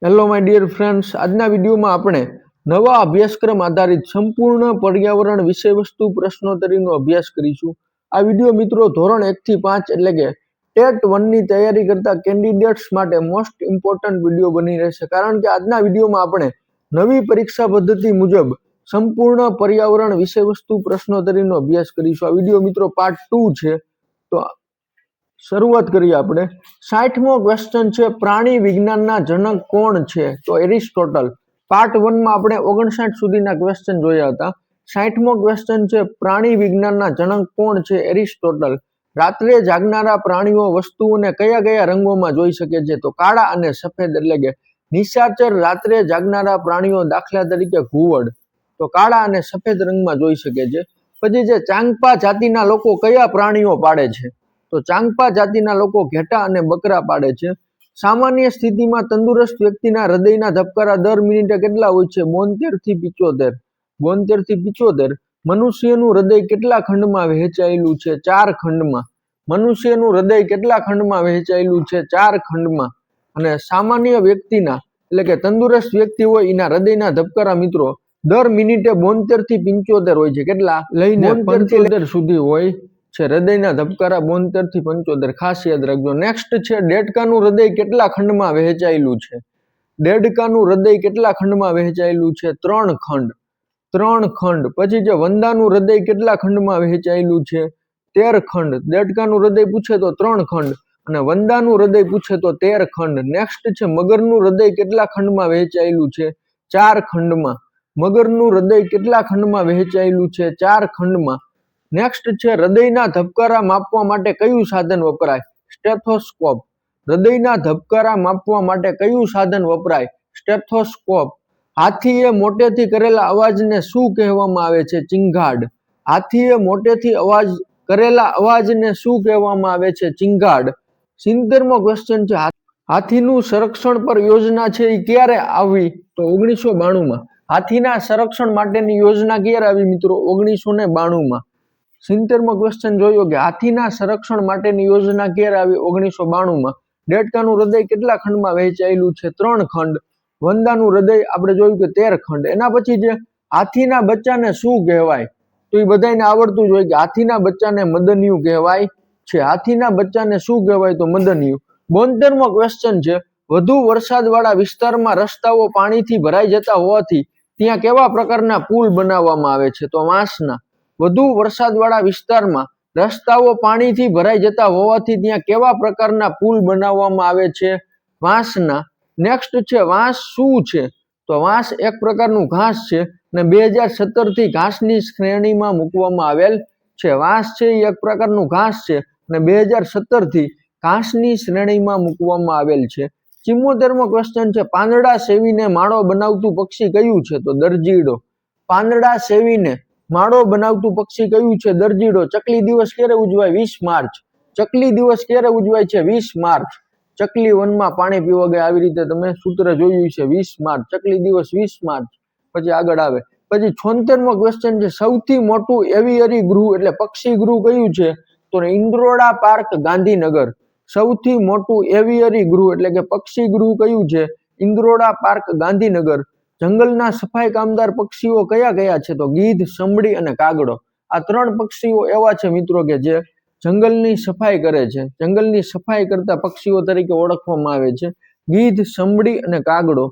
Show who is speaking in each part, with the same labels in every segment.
Speaker 1: Hello my dear friends, આજના વિડીયોમાં આપણે નવા અભ્યાસક્રમ આધારિત સંપૂર્ણ પર્યાવરણ વિષયવસ્તુ પ્રશ્નોત્તરીનો અભ્યાસ કરીશું. આ વિડીયો મિત્રો ધોરણ 1 થી 5 એટલે કે ટેટ 1 ની તૈયારી કરતા કેન્ડિડેટ્સ માટે મોસ્ટ ઇમ્પોર્ટન્ટ વિડીયો બની રહેશે, કારણ કે આજના વિડીયોમાં આપણે નવી પરીક્ષા પદ્ધતિ મુજબ સંપૂર્ણ પર્યાવરણ વિષયવસ્તુ પ્રશ્નોત્તરીનો અભ્યાસ કરીશું. આ વિડીયો મિત્રો પાર્ટ 2 છે. તો શરૂઆત કરીએ આપણે. 60મો ક્વેશ્ચન છે, પ્રાણી વિજ્ઞાનના જનક કોણ છે? તો એરિસ્ટોટલ. પાર્ટ 1 માં આપણે 59 સુધીના ક્વેશ્ચન જોયા હતા. 60મો ક્વેશ્ચન છે, પ્રાણી વિજ્ઞાનના જનક કોણ છે? એરિસ્ટોટલ. રાત્રે જાગનારા પ્રાણીઓ વસ્તુઓને કયા કયા રંગોમાં જોઈ શકે છે? તો કાળા અને સફેદ, એટલે કે નિશાચર રાત્રે જાગનારા પ્રાણીઓ, દાખલા તરીકે ઘુવડ, તો કાળા અને સફેદ રંગમાં જોઈ શકે છે. પછી જે ચાંગપા જાતિના લોકો કયા પ્રાણીઓ પાળે છે? તો ચાંગપા જાતિના લોકો ઘેટા અને બકરા પાળે છે. સામાન્ય સ્થિતિમાં તંદુરસ્ત વ્યક્તિના હૃદયના ધબકારા દર મિનિટે કેટલા હોય છે? 72 થી 75. 72 થી 75. મનુષ્યનું હૃદય કેટલા ખંડમાં વહેંચાયેલું છે? 4 ખંડમાં. મનુષ્યનું હૃદય કેટલા ખંડમાં વહેંચાયેલું છે? 4 ખંડમાં. અને સામાન્ય વ્યક્તિના, એટલે કે તંદુરસ્ત વ્યક્તિ હોય એના હૃદયના ધબકારા મિત્રો દર મિનિટે 72 થી 75 હોય છે. કેટલા? લઈને 75 સુધી હોય છે હૃદયના ધબકારા, 72 થી 75. ખાસ યાદ રાખજો. નેક્સ્ટ છે, દેડકાનું હૃદય કેટલા ખંડમાં વહેંચાયેલું છે? દેડકાનું હૃદય કેટલા ખંડમાં વહેંચાયેલું છે? 3 ખંડ. 3 ખંડ. પછી જે વંદાનું હૃદય કેટલા ખંડમાં વહેંચાયેલું છે? 13 ખંડ. દેડકાનું હૃદય પૂછે તો 3 ખંડ અને વંદાનું હૃદય પૂછે તો 13 ખંડ. નેક્સ્ટ છે, મગરનું હૃદય કેટલા ખંડમાં વહેંચાયેલું છે? 4 ખંડમાં. મગરનું હૃદય કેટલા ખંડમાં વહેંચાયેલું છે? 4 ખંડમાં. નેક્સ્ટ છે, હૃદયના ધબકારા માપવા માટે કયું સાધન વપરાય? સ્ટેથોસ્કોપ. હૃદયના ધબકારા માપવા માટે કયું સાધન વપરાય? સ્ટેથોસ્કોપ. હાથીએ મોટેથી કરેલા અવાજને શું કહેવામાં આવે છે? ચીંગાડ. હાથીએ મોટેથી કરેલા અવાજને શું કહેવામાં આવે છે? ચીંગાડ. 70મો ક્વેશ્ચન છે, હાથીનું સંરક્ષણ પર યોજના છે એ ક્યારે આવી? તો 1992માં. હાથીના સંરક્ષણ માટેની યોજના ક્યારે આવી મિત્રો? 1992માં. 70મો ક્વેશ્ચન જોયો કે હાથીના સંરક્ષણ માટેની યોજના ક્યારે આવી? 1992માં. દેડકાનું હૃદય કેટલા ખંડમાં વહેંચાયેલું છે? 3 ખંડ. વંદાનું હૃદય આપણે જોયું કે 13 ખંડ. એના પછી જે હાથીના બચ્ચાને શું કહેવાય? તો એ બધાને આવડતું જ હોય કે હાથીના બચ્ચાને મદનિયું કહેવાય છે. હાથીના બચ્ચાને શું કહેવાય? તો મદનિયું. 72મો ક્વેશ્ચન છે, વધુ વરસાદવાળા વિસ્તારમાં રસ્તાઓ પાણીથી ભરાઈ જતા હોવાથી ત્યાં કેવા પ્રકારના પુલ બનાવવામાં આવે છે? તો વાંસના. વધુ વરસાદવાળા વિસ્તારમાં રસ્તાઓ પાણીથી ભરાઈ જતા હોવાથી ત્યાં કેવા પ્રકારના પુલ બનાવવામાં આવે છે? વાંસના. નેક્સ્ટ છે, વાંસ શું છે? તો વાંસ એક પ્રકારનું ઘાસ છે અને 2017 થી ઘાસની શ્રેણીમાં મૂકવામાં આવેલ છે. વાંસ છે એ એક પ્રકારનું ઘાસ છે અને 2017 થી ઘાસની શ્રેણીમાં મૂકવામાં આવેલ છે. 74મો ક્વેશ્ચન છે, પાંદડા સેવીને માળો બનાવતું પક્ષી કયું છે? તો દરજીડો. પાંદડા સેવીને માળો બનાવતું પક્ષી કયું છે? દરજીડો. ચકલી દિવસ ક્યારે ઉજવાય? 20 માર્ચ. ચકલી દિવસ ક્યારે ઉજવાય છે? 20 માર્ચ. ચકલી વનમાં પાણી પીવા ગયા, આવી રીતે તમે સૂત્ર જોયું છે. 20 માર્ચ. ચકલી દિવસ 20 માર્ચ. પછી આગળ આવે. પછી 76મો ક્વેશ્ચન છે, સૌથી મોટું એવિયરી ગૃહ એટલે પક્ષી ગૃહ કયું છે? તો ઇન્દ્રોડા પાર્ક, ગાંધીનગર. સૌથી મોટું એવિયરી ગૃહ એટલે કે પક્ષી ગૃહ કયું છે? ઇન્દ્રોડા પાર્ક, ગાંધીનગર. જંગલના સફાઈ કામદાર પક્ષીઓ કયા કયા છે? તો ગીધ, સમડી અને કાગડો. આ 3 પક્ષીઓ એવા છે મિત્રો કે જે જંગલની સફાઈ કરે છે. જંગલની સફાઈ કરતા પક્ષીઓ તરીકે ઓળખવામાં આવે છે. ગીધ, સમડી અને કાગડો.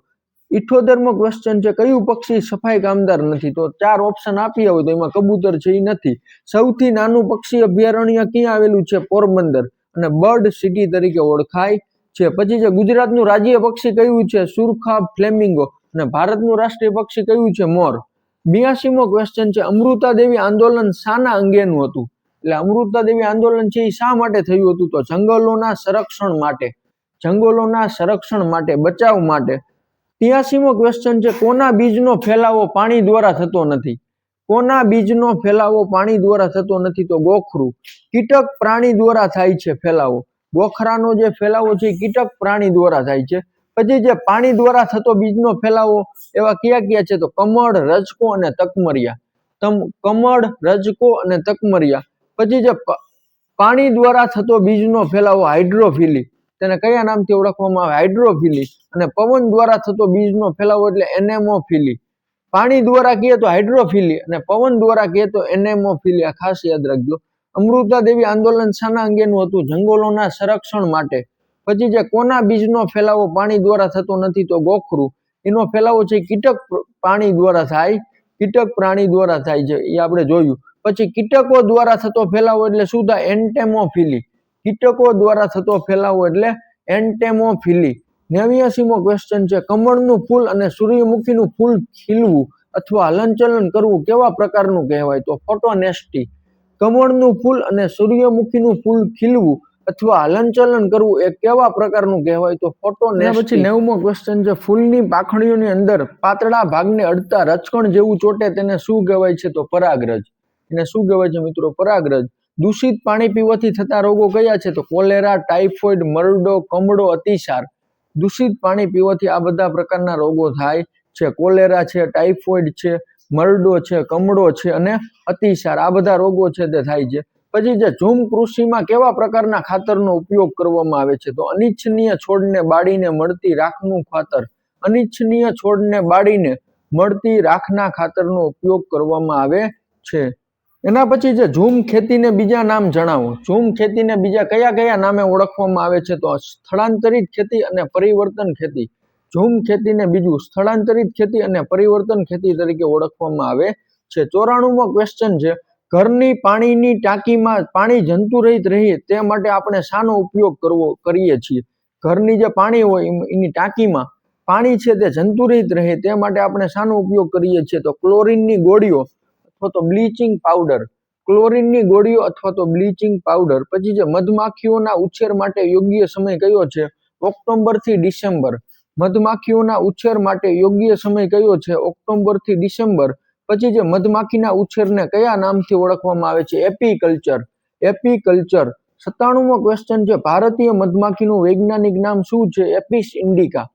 Speaker 1: 78મો ક્વેશ્ચન છે, કયું પક્ષી સફાઈ કામદાર નથી? તો 4 ઓપ્શન આપ્યા હોય તો એમાં કબૂતર છે એ નથી. સૌથી નાનું પક્ષી અભયારણ્ય ક્યાં આવેલું છે? પોરબંદર. અને બર્ડ સિટી તરીકે ઓળખાય છે. પછી જે ગુજરાતનું રાજ્ય પક્ષી કયું છે? સુરખાબ, ફ્લેમિંગો. અને ભારતનું રાષ્ટ્રીય પક્ષી કયું છે? મોર. 82મો ક્વેશ્ચન છે, અમૃતા દેવી આંદોલન શાના અંગેનું હતું? એટલે અમૃતા દેવી આંદોલન છે એ શા માટે થયું હતું? તો જંગલોના સંરક્ષણ માટે. જંગલોના સંરક્ષણ માટે, બચાવ માટે. 83મો ક્વેશ્ચન છે, કોના બીજનો ફેલાવો પાણી દ્વારા થતો નથી? કોના બીજનો ફેલાવો પાણી દ્વારા થતો નથી? તો ગોખરું. કીટક પ્રાણી દ્વારા થાય છે ફેલાવો. ગોખરાનો જે ફેલાવો છે એ કીટક પ્રાણી દ્વારા થાય છે. પછી જે પાણી દ્વારા થતો બીજનો ફેલાવો એવા કયા કયા છે? તો કમળ, રજકો અને તકમરિયા. કમળ, રજકો અને તકમરિયા. પછી જે પાણી દ્વારા થતો બીજનો ફેલાવો હાઇડ્રોફિલી. તેને કયા નામથી ઓળખવામાં આવે? હાઇડ્રોફિલી. અને પવન દ્વારા થતો બીજનો ફેલાવો એટલે એનેમોફિલી. પાણી દ્વારા કહીએ તો હાઇડ્રોફિલી અને પવન દ્વારા કહીએ તો એનેમોફિલી. આ ખાસ યાદ રાખજો. અમૃતા દેવી આંદોલન શાના અંગેનું હતું? જંગલોના સંરક્ષણ માટે. પછી જે કોના બીજનો ફેલાવો પાણી દ્વારા થતો નથી? તો ગોખરું. એનો ફેલાવો છે કીટક પાણી દ્વારા થાય, કીટક પ્રાણી દ્વારા થાય છે, એ આપણે જોયું. પછી કીટકો દ્વારા થતો ફેલાવો એટલે શું થાય? એન્ટેમોફિલી. કીટકો દ્વારા થતો ફેલાવો એટલે એન્ટેમોફિલી. 89મો ક્વેશ્ચન છે, કમળનું ફૂલ અને સૂર્યમુખીનું ફૂલ ખીલવું અથવા હલનચલન કરવું કેવા પ્રકારનું કહેવાય? તો ફોટોનેસ્ટી. કમળનું ફૂલ અને સૂર્યમુખીનું ફૂલ ખીલવું અથવા હલનચલન કરવું એ કેવા પ્રકારનું કહેવાય? તો ફોટોનેસ્ટી. પછી 90મો ક્વેશ્ચન છે, ફૂલની પાંખડીઓની અંદર પાતળા ભાગને અડતા રચકણ જેવું ચોટે તેને શું કહેવાય છે? તો પરાગરજ. એને શું કહેવાય છે મિત્રો? પરાગરજ. દૂષિત પાણી પીવાથી થતા રોગો કયા છે? તો કોલેરા, ટાઇફોઇડ, મરડો, કમળો, અતિસાર. દૂષિત પાણી પીવાથી આ બધા પ્રકારના રોગો થાય છે. કોલેરા છે, ટાઇફોઇડ છે, મરડો છે, કમળો છે અને અતિસાર. આ બધા રોગો છે તે થાય છે. પછી જે ઝૂમ કૃષિમાં કેવા પ્રકારના ખાતરનો ઉપયોગ કરવામાં આવે છે? તો અનિચ્છનીય છોડને બાળીને મળતી રાખનું ખાતર. અનિચ્છનીય છોડને બાળીને મળતી રાખના ખાતરનો ઉપયોગ કરવામાં આવે છે. એના પછી જે ઝૂમ ખેતીને બીજા નામ જણાવો. ઝૂમ ખેતીને બીજા કયા કયા નામે ઓળખવામાં આવે છે? તો સ્થળાંતરિત ખેતી અને પરિવર્તન ખેતી. ઝૂમ ખેતીને બીજું સ્થળાંતરિત ખેતી અને પરિવર્તન ખેતી તરીકે ઓળખવામાં આવે છે. 94મો ક્વેશ્ચન છે, ઘરની પાણીની ટાંકીમાં પાણી જંતુરહિત રહે તે માટે આપણે શાનો ઉપયોગ કરીએ છીએ? ઘરની જે પાણી હોય એની ટાંકીમાં પાણી છે તે જંતુરહિત રહે તે માટે આપણે શાનો ઉપયોગ કરીએ છીએ? તો ક્લોરીનની ગોળીઓ અથવા તો બ્લીચિંગ પાવડર. ક્લોરીનની ગોળીઓ અથવા તો બ્લીચિંગ પાવડર. પછી જે મધમાખીઓના ઉછેર માટે યોગ્ય સમય કયો છે? ઓક્ટોબર થી ડિસેમ્બર. મધમાખીઓના ઉછેર માટે યોગ્ય સમય કયો છે? ઓક્ટોબર થી ડિસેમ્બર. પછી જે મધમાખીના ઉછેરને કયા નામથી ઓળખવામાં આવે છે? એપીકલ્ચર. એપીકલ્ચર. 97મો ક્વેશ્ચન છે, ભારતીય મધમાખીનું વૈજ્ઞાનિક નામ શું છે? એપિસ ઇન્ડિકા.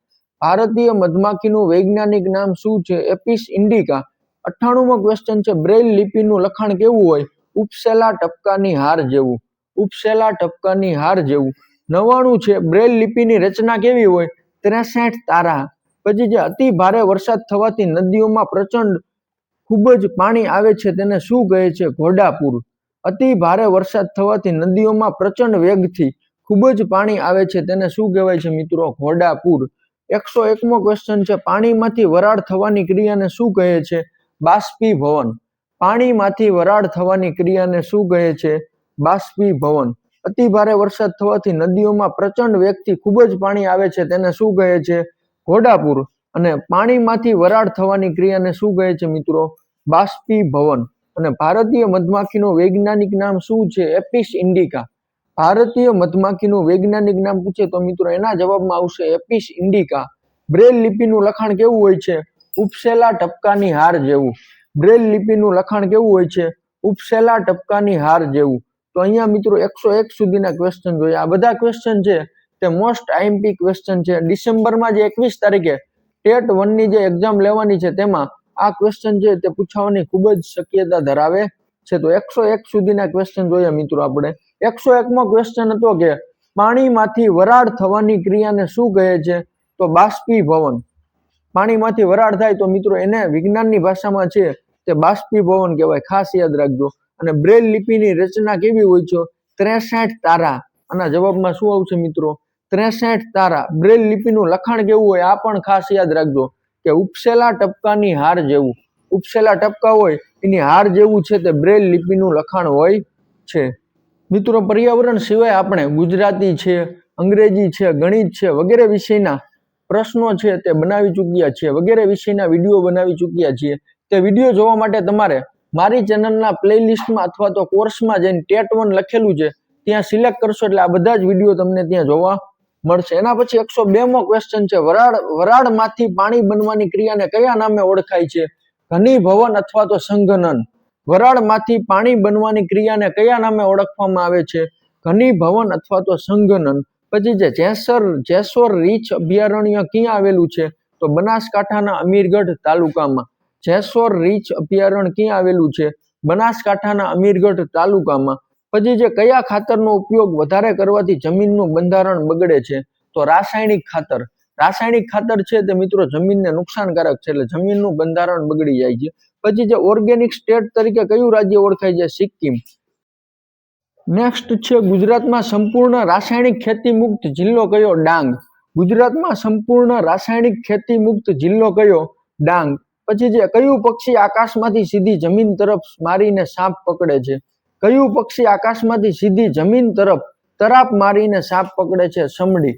Speaker 1: ભારતીય મધમાખીનું વૈજ્ઞાનિક નામ શું છે? એપિસ ઇન્ડિકા. 98મો ક્વેશ્ચન છે, બ્રેઇલ લિપિનું લખાણ કેવું હોય? ઉપસેલા ટપકાની હાર જેવું. ઉપસેલા ટપકાની હાર જેવું. 99 છે, બ્રેઇલ લિપિની રચના કેવી હોય? 63 તારા. પછી જે અતિ ભારે વરસાદ થવાથી નદીઓમાં પ્રચંડ ખૂબ જ પાણી આવે છે તેને શું કહે છે? ઘોડાપૂર. અતિ ભારે વરસાદ થવાથી નદીઓમાં પ્રચંડ વેગથી ખૂબ જ પાણી આવે છે તેને શું કહેવાય છે મિત્રો? ઘોડાપૂર. 101મો ક્વેશ્ચન છે, પાણીમાંથી વરાળ થવાની ક્રિયાને શું કહે છે? બાષ્પીભવન. પાણીમાંથી વરાળ થવાની ક્રિયાને શું કહે છે? બાષ્પીભવન. અતિ ભારે વરસાદ થવાથી નદીઓમાં પ્રચંડ વેગથી ખૂબ જ પાણી આવે છે તેને શું કહે છે? ઘોડાપૂર. અને પાણીમાંથી વરાળ થવાની ક્રિયાને શું કહે છે મિત્રો? બાષ્પીભવન. અને ભારતીય મધમાખીનું વૈજ્ઞાનિક નામ શું છે? એપિસ ઇન્ડિકા. ભારતીય મધમાખીનું વૈજ્ઞાનિક નામ પૂછે તો મિત્રો એના જવાબમાં આવશે એપિસ ઇન્ડિકા. બ્રેલ લિપિનું લખાણ કેવું હોય છે? ઉપસેલા ટપકાની હાર જેવું. બ્રેલ લિપિનું લખાણ કેવું હોય છે? ઉપસેલા ટપકાની હાર જેવું. તો અહીંયા મિત્રો 101 સુધીના ક્વેશ્ચન જોઈએ. આ બધા ક્વેશ્ચન છે તે મોસ્ટ આઈએમપી ક્વેશ્ચન છે. ડિસેમ્બરમાં જે 21 તારીખે ટેટ 1 ની જે એક્ઝામ લેવાની છે તેમાં આ ક્વેશ્ચન છે તે પૂછવાની ખૂબ જ શક્યતા ધરાવે છે. તો 101 સુધીના ક્વેશ્ચન જોઈએ મિત્રો આપણે. 101મો ક્વેશ્ચન હતો કે પાણીમાંથી વરાળ થવાની ક્રિયાને શું કહે છે? તો બાષ્પીભવન. પાણીમાંથી વરાળ થાય તો મિત્રો એને વિજ્ઞાનની ભાષામાં છે તે બાષ્પીભવન કહેવાય. ખાસ યાદ રાખજો. અને બ્રેલ લિપિની રચના કેવી હોય છે? 63 તારા. આના જવાબમાં શું આવશે મિત્રો? 63 તારા. બ્રેલ લિપિનું લખાણ કેવું હોય? આ પણ ખાસ યાદ રાખજો કે ઉપસેલા ટપકાની હાર જેવું. ઉપસેલા ટપકા હોય એની હાર જેવું છે તે બ્રેલ લિપિનું લખાણ હોય છે. મિત્રો પર્યાવરણ સિવાય આપણે ગુજરાતી છે, અંગ્રેજી છે, ગણિત છે વગેરે વિષયના પ્રશ્નો છે તે બનાવી ચૂક્યા છીએ. વગેરે વિષયના વિડીયો બનાવી ચૂક્યા છીએ. તે વિડીયો જોવા માટે તમારે મારી ચેનલના પ્લેલિસ્ટમાં અથવા તો કોર્સમાં જઈને ટેટ 1 લખેલું છે ત્યાં સિલેક્ટ કરશો એટલે આ બધા જ વિડીયો તમને ત્યાં જોવા મળશે. એના પછી 102મો ક્વેશ્ચન છે, વરાળમાંથી પાણી બનવાની ક્રિયાને કયા નામે ઓળખાય છે? ઘનીભવન અથવા તો સંઘનન. વરાળમાંથી પાણી બનવાની ક્રિયાને કયા નામે ઓળખવામાં આવે છે? ઘનીભવન અથવા તો સંઘનન. પછી જે જેસોર રીંછ અભયારણ્ય ક્યાં આવેલું છે? તો બનાસકાંઠાના અમીરગઢ તાલુકામાં. જેસોર રીંછ અભયારણ્ય ક્યાં આવેલું છે? બનાસકાંઠાના અમીરગઢ તાલુકામાં. પછી જે કયા ખાતરનો ઉપયોગ વધારે કરવાથી જમીનનું બંધારણ બગડે છે? તો રાસાયણિક ખાતર. રાસાયણિક ખાતર છે તે મિત્રો જમીનને નુકસાનકારક છે, એટલે જમીનનું બંધારણ બગડી જાય છે. પછી જે ઓર્ગેનિક સ્ટેટ તરીકે કયું રાજ્ય ઓળખાય છે? સિક્કિમ. નેક્સ્ટ છે ગુજરાતમાં સંપૂર્ણ રાસાયણિક ખેતી મુક્ત જિલ્લો કયો? ડાંગ. ગુજરાતમાં સંપૂર્ણ રાસાયણિક ખેતી મુક્ત જિલ્લો કયો? ડાંગ. પછી જે કયું પક્ષી આકાશમાંથી સીધી જમીન તરફ મારીને સાપ પકડે છે? કયું પક્ષી આકાશમાંથી સીધી જમીન તરફ તરાપ મારીને સાપ પકડે છે? સમડી.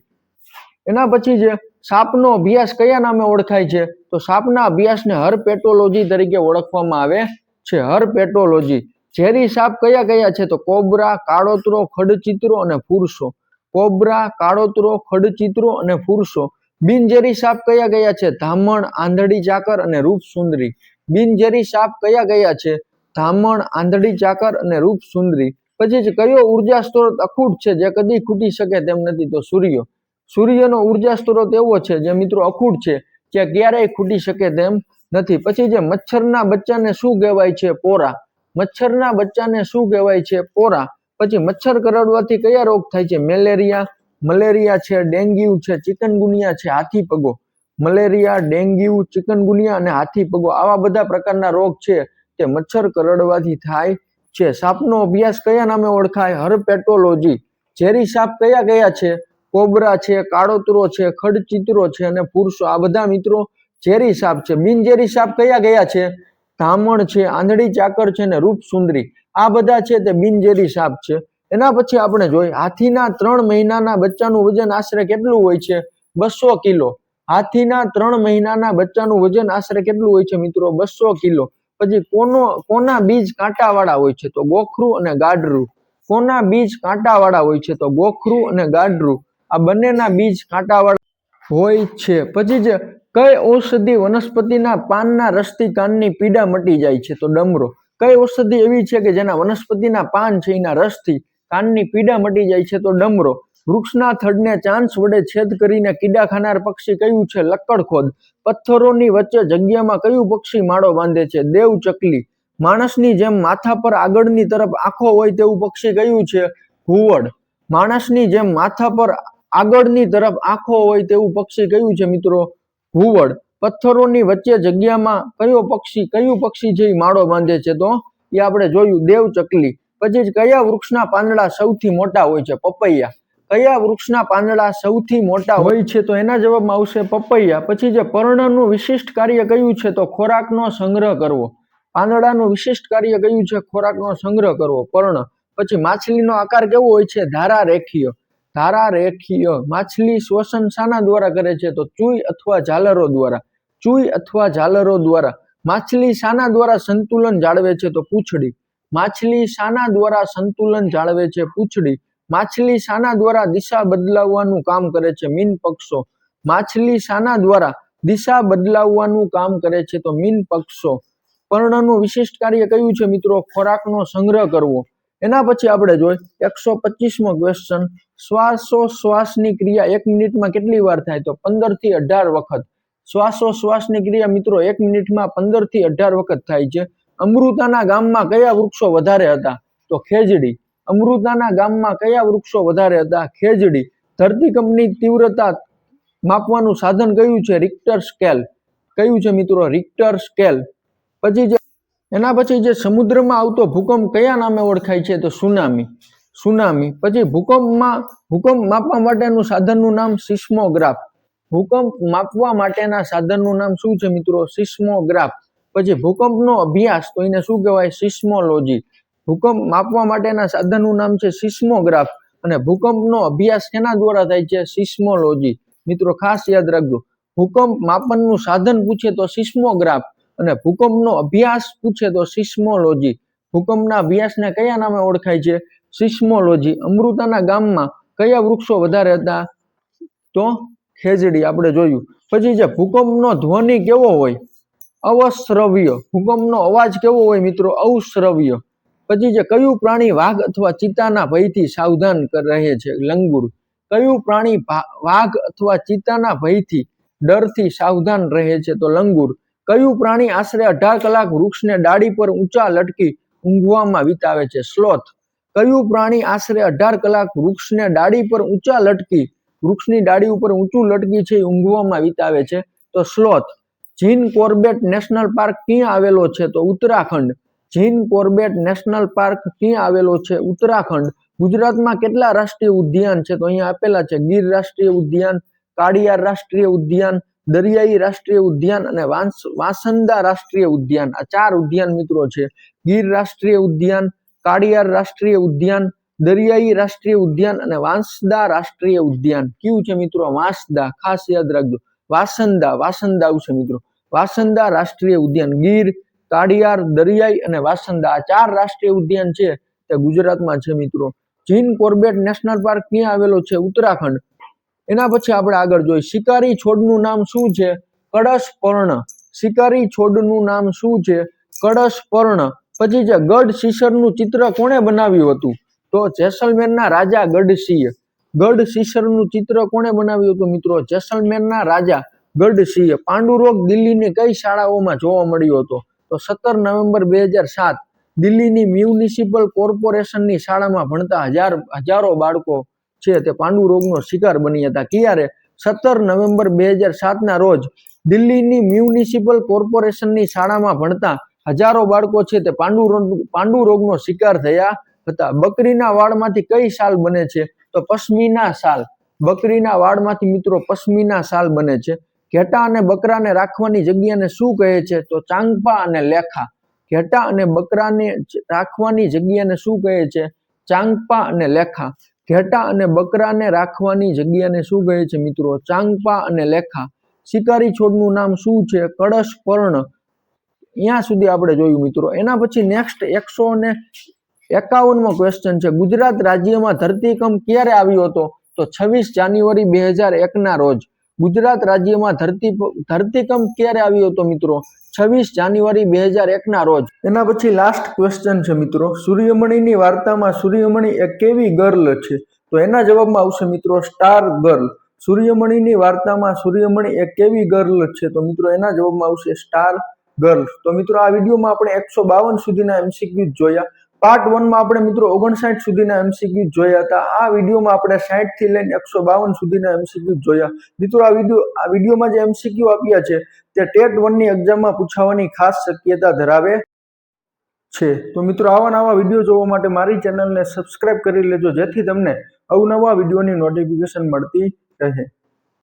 Speaker 1: એના પછી જે સાપનો અભ્યાસ કયા નામે ઓળખાય છે? તો સાપના અભ્યાસને હર્પેટોલોજી તરીકે ઓળખવામાં આવે છે. હર્પેટોલોજી. ઝેરી સાપ કયા કયા છે? તો કોબરા, કાળોતરો, ખડચિત્રો અને ફૂરસો. કોબરા, કાળોતરો, ખડચિત્રો અને ફૂરસો. બિનઝેરી સાપ કયા કયા છે? ધામણ, આંધળી ચાકર અને રૂપસુંદરી. બિનઝેરી સાપ કયા કયા છે? ધામણ, આંધળી ચાકર અને રૂપસુંદરી. પછી કયો ઉર્જા સ્ત્રોત અખૂટ છે, જે કદી ખૂટી શકે તેમ નથી? તો સૂર્ય. સૂર્યનો ઉર્જા સ્ત્રોત એવો છે જે મિત્રો અખૂટ છે, જે ક્યારેય ખૂટી શકે તેમ નથી. પછી જે મચ્છરના બચ્ચાને શું કહેવાય છે? પોરા. મચ્છરના બચ્ચાને શું કહેવાય છે? પોરા. પછી મચ્છર કરડવાથી કયા રોગ થાય છે? મેલેરિયા, મલેરિયા છે, ડેન્ગ્યુ છે, ચિકનગુનિયા છે, હાથી પગો. મલેરિયા, ડેન્ગ્યુ, ચિકનગુનિયા અને હાથી પગો, આવા બધા પ્રકારના રોગ છે તે મચ્છર કરડવાથી થાય છે. સાપનો અભ્યાસ કયા નામે ઓળખાય? હર્પેટોલોજી. ઝેરી સાપ કયા કયા છે? કોબરા છે, કાળોતરો છે, ખડચિત્રો છે અને ફૂરસો. આ બધા મિત્રો ઝેરી સાપ છે. બિનઝેરી સાપ કયા કયા છે? ધામણ છે, આંધળી ચાકર છે અને રૂપસુંદરી. આ બધા છે તે બિનઝેરી સાપ છે. એના પછી આપણે જોઈએ હાથીના 3 મહિનાના બચ્ચાનું વજન આશરે કેટલું હોય છે? 200 કિલો. હાથીના 3 મહિનાના બચ્ચાનું વજન આશરે કેટલું હોય છે મિત્રો? 200 કિલો. પછી કોના બીજ કાંટાવાળા હોય છે? તો ગોખરું અને ગાડરું. કોના બીજ કાંટાવાળા હોય છે? તો ગોખરું અને ગાડરું. આ બંનેના બીજ કાંટાવાળા હોય છે. પછી જે કઈ ઔષધિ વનસ્પતિના પાનના રસથી કાનની પીડા મટી જાય છે? તો ડમરો. કઈ ઔષધિ એવી છે કે જેના વનસ્પતિના પાન છે એના રસથી કાનની પીડા મટી જાય છે? તો ડમરો. વૃક્ષના થડને ચાંચ વડે છેદ કરીને કીડા ખાનાર પક્ષી કયું છે? લક્કડખોદ. પથ્થરોની વચ્ચે જગ્યામાં કયું પક્ષી માળો બાંધે છે? દેવચકલી. માણસની જેમ માથા પર આગળની તરફ આંખો હોય તેવું પક્ષી કયું છે? ઘુવડ. માણસની જેમ માથા પર આગળની તરફ આંખો હોય તેવું પક્ષી કયું છે મિત્રો? ઘુવડ. પથ્થરોની વચ્ચે જગ્યામાં કયું પક્ષી છે એ માળો બાંધે છે? તો એ આપણે જોયું દેવચકલી. પછી કયા વૃક્ષના પાંદડા સૌથી મોટા હોય છે? પપૈયા. કયા વૃક્ષના પાંદડા સૌથી મોટા હોય છે? તો એના જવાબમાં આવશે પપૈયા. પછી જે પર્ણનું વિશિષ્ટ કાર્ય કયું છે? તો ખોરાકનો સંગ્રહ કરવો. પાંદડાનું વિશિષ્ટ કાર્ય કયું છે? ખોરાકનો સંગ્રહ કરવો. પર્ણ. પછી માછલીનો આકાર કેવો હોય છે? ધારારેખીય. ધારારેખીય. માછલી શ્વસન શાના દ્વારા કરે છે? તો ચૂઈ અથવા ઝાલરો દ્વારા. ચૂઈ અથવા ઝાલરો દ્વારા. માછલી શાના દ્વારા સંતુલન જાળવે છે? તો પૂંછડી. માછલી શાના દ્વારા સંતુલન જાળવે છે? પૂંછડી. માછલી શાના દ્વારા દિશા બદલાવવાનું કામ કરે છે? મીન પક્ષો. માછલી શાના દ્વારા દિશા બદલાવવાનું કામ કરે છે? તો મીન પક્ષો. પર્ણનું વિશિષ્ટ કાર્ય કયું છે મિત્રો? ખોરાકનો સંગ્રહ કરવો. એના પછી આપણે જોઈ 125મો ક્વેશ્ચન. શ્વાસોશ્વાસની ક્રિયા 1 મિનિટમાં કેટલી વાર થાય? તો 15 થી 18 વખત. શ્વાસોશ્વાસની ક્રિયા મિત્રો 1 મિનિટમાં 15 થી 18 વખત થાય છે. અમૃતાના ગામમાં કયા વૃક્ષો વધારે હતા? તો ખેજડી. અમૃતાના ગામમાં કયા વૃક્ષો વધારે હતા? ખેજડી. ધરતીકંપની તીવ્રતા માપવાનું સાધન કયું છે? Richter scale. કયું છે મિત્રો? Richter scale. પછી એના પછી જે સમુદ્રમાં આવતો ભૂકંપ કયા નામે ઓળખાય છે? તો સુનામી. સુનામી. પછી ભૂકંપ માપવા માટેનું સાધનનું નામ સિસ્મોગ્રાફ. ભૂકંપ માપવા માટેના સાધનનું નામ શું છે મિત્રો? સિસ્મોગ્રાફ. પછી ભૂકંપનો અભ્યાસ તો એને શું કહેવાય? સિસ્મોલોજી. ભૂકંપ માપવા માટેના સાધનનું નામ છે સિસ્મોગ્રાફ અને ભૂકંપનો અભ્યાસ કેના દ્વારા થાય છે? સિસ્મોલોજી. મિત્રો ખાસ યાદ રાખજો, ભૂકંપ માપનનું સાધન પૂછે તો સિસ્મોગ્રાફ અને ભૂકંપનો અભ્યાસ પૂછે તો સિસ્મોલોજી. ભૂકંપના અભ્યાસને કયા નામે ઓળખાય છે? સિસ્મોલોજી. અમૃતાના ગામમાં કયા વૃક્ષો વધારે હતા? તો ખેજડી આપણે જોયું. પછી જે ભૂકંપનો ધ્વનિ કેવો હોય? અવશ્રવ્ય. ભૂકંપનો અવાજ કેવો હોય મિત્રો? અવશ્રવ્ય. પછી જે કયું પ્રાણી વાઘ અથવા ચિત્તાના ભયથી સાવધાન રહે છે? લંગૂર. કયું પ્રાણી વાઘ અથવા ચિત્તાના ભયથી ડરથી સાવધાન રહે છે? તો લંગૂર. કયું પ્રાણી આશરે 18 કલાક વૃક્ષને ડાળી પર ઊંચા લટકી ઊંઘવામાં વિતાવે છે? સ્લોથ. કયું પ્રાણી આશરે 18 કલાક વૃક્ષની ડાળી ઉપર ઊંચું લટકી છે ઊંઘવામાં વિતાવે છે? તો sloth. Jim Corbett national park ક્યાં આવેલો છે? તો Uttarakhand. Jim Corbett national park ક્યાં આવેલો છે? ઉત્તરાખંડ. ગુજરાતમાં કેટલા રાષ્ટ્રીય ઉદ્યાન છે? તો અહીંયા આપેલા છે ગીર રાષ્ટ્રીય ઉદ્યાન, કાળિયાર રાષ્ટ્રીય ઉદ્યાન, દરિયાઈ રાષ્ટ્રીય ઉદ્યાન અને વાંસદા રાષ્ટ્રીય ઉદ્યાન. આ 4 ઉદ્યાન મિત્રો છે. ગીર રાષ્ટ્રીય ઉદ્યાન, કાળિયાર રાષ્ટ્રીય ઉદ્યાન, દરિયાઈ રાષ્ટ્રીય ઉદ્યાન અને વાંસદા રાષ્ટ્રીય ઉદ્યાન. કયું છે મિત્રો? વાંસદા. ખાસ યાદ રાખજો. વાંસદા આવશે મિત્રો. વાંસદા રાષ્ટ્રીય ઉદ્યાન. ગીર, કાળિયાર, દરિયાઈ અને વાંસદા આ 4 રાષ્ટ્રીય ઉદ્યાન છે તે ગુજરાતમાં છે મિત્રો. જીમ કોર્બેટ નેશનલ પાર્ક ક્યાં આવેલો છે? ઉત્તરાખંડ. એના પછી આપણે આગળ જોઈએ શિકારી છોડનું નામ શું છે? કળશપર્ણ. શિકારી છોડનું નામ શું છે? કળશપર્ણ. પછી છે ગઢ શીશરનું ચિત્ર કોણે બનાવ્યું હતું? તો જેસલમેરના રાજા ગઢસિંહ. ગઢ શીશરનું ચિત્ર કોણે બનાવ્યું હતું મિત્રો? જેસલમેરના રાજા ગઢસિંહ. પાંડુરોગ દિલ્હીની કઈ શાળાઓમાં જોવા મળ્યો હતો? તો 17 નવેમ્બર 2007 દિલ્હીની મ્યુનિસિપલ કોર્પોરેશનની શાળામાં ભણતા હજારો બાળકો છે તે પાંડુ રોગનો શિકાર બન્યા હતા. ક્યારે? 17 નવેમ્બર 2007 ના રોજ દિલ્હીની મ્યુનિસિપલ કોર્પોરેશનની શાળામાં ભણતા હજારો બાળકો છે તે પાંડુ રોગનો શિકાર થયા હતા. બકરીના વાળમાંથી કઈ શાલ બને છે? તો પશ્મિના શાલ. બકરીના વાળમાંથી મિત્રો પશ્મિના શાલ બને છે. ઘેટા અને બકરાને રાખવાની જગ્યાને શું કહે છે? તો ચાંગપા અને લેખા. ઘેટા અને બકરાને રાખવાની જગ્યાને શું કહે છે? ચાંગપા અને લેખા. ઘેટા અને બકરાને રાખવાની જગ્યાને શું કહે છે મિત્રો? ચાંગપા અને લેખા. શિકારી છોડનું નામ શું છે? કળશપર્ણ. અહીંયા સુધી આપણે જોયું મિત્રો. એના પછી નેક્સ્ટ 151મો ક્વેશ્ચન છે ગુજરાત રાજ્યમાં ધરતીકંપ ક્યારે આવ્યો હતો? તો 26 જાન્યુઆરી 2001 ના રોજ. ગુજરાત રાજ્યમાં ધરતીકંપ ક્યારે આવ્યો હતો મિત્રો? 26 જાન્યુઆરી 2001 ના રોજ. એના પછી લાસ્ટ ક્વેશ્ચન છે મિત્રો સૂર્યમણીની વાર્તામાં સૂર્યમણી એ કેવી ગર્લ છે? તો એના જવાબમાં આવશે મિત્રો સ્ટાર ગર્લ. સૂર્યમણીની વાર્તામાં સૂર્યમણી એ કેવી ગર્લ છે? તો મિત્રો એના જવાબમાં આવશે સ્ટાર ગર્લ. તો મિત્રો આ વિડીયોમાં આપણે 152 સુધીના એમસીક્યુ જોયા. પાર્ટ 1 માં આપણે મિત્રો 59 સુધીના એમસીક્યુ જોયા હતા. આ વિડીયોમાં આપણે 60 થી લઈને 152 સુધીના એમસીક્યુ જોયા. મિત્રો આ વિડીયોમાં જે એમસીક્યુ આપ્યા છે તે ટેટ 1 ની એક્ઝામમાં પૂછાવાની ખાસ શક્યતા ધરાવે છે. તો મિત્રો આવા નવા વિડીયો જોવા માટે મારી ચેનલને સબસ્ક્રાઇબ કરી લેજો જેથી તમને અવનવા વિડીયોની નોટિફિકેશન મળતી રહે.